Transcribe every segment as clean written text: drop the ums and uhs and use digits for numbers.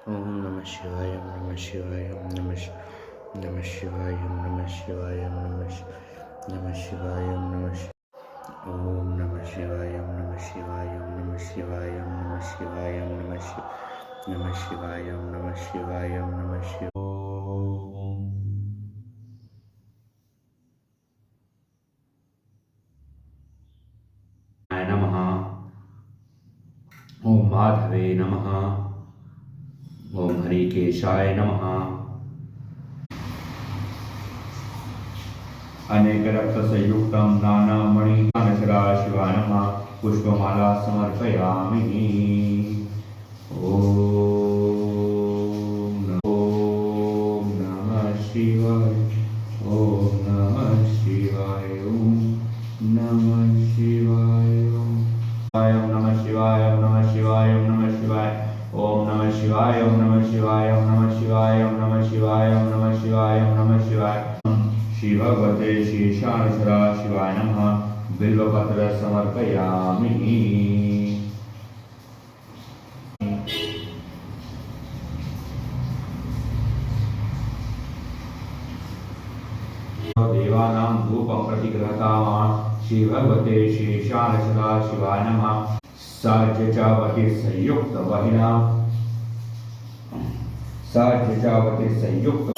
ओम नमः शिवाय, ओम नमः शिवाय, ओम नमः शिवाय, ओम नमः शिवाय, ओम नमः शिवाय, ओम नमः शिवाय, ओम नमः शिवाय, ओम नमः शिवाय, ओम नमः शिवाय, ओम नमः शिवाय, ओम नमः शिवाय, ओम नमः शिवाय। ओम नमः। ओम माधवे नमः। ओम हरिकेशाय नमः। अनेकरक्तसंयुक्तं नानामणिमानसरा शिवाय नमः। पुष्पमाला समर्पयामि। ॐ नमः शिवाय। ॐ नमः शिवाय। ॐ नमः शिवाय। ॐ नमः शिवाय। ॐ नमः शिवाय। ॐ नमः शिवाय। ॐ नमः शिवाय। ॐ नमः शिवाय। ॐ नमः शिवाय। ॐ नमः शिवाय। ॐ नमः शिवाय। ॐ नमः शिवाय। श्री भगवते शेषानसरा शिवाय नमः। बिल्वपत्र समर्पयामि। देवानां धूपं प्रतिगृहतावान् श्री भगवते शेषानसरा शिवाय नमः। साज्यचावती संयुक्त वहिना साज्यचावती संयुक्त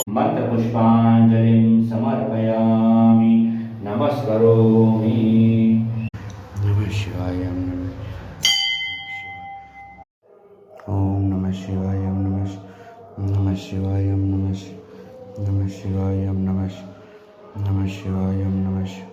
मंत्रपुष्पांजलिं समर्पयामि। नमस्करोमि। नमः शिवाय। ओम नमः शिवाय। ओम नमः शिवाय। ओम नमः शिवाय। ओम नमः शिवाय। ओम नमः शिवाय। ओम नमः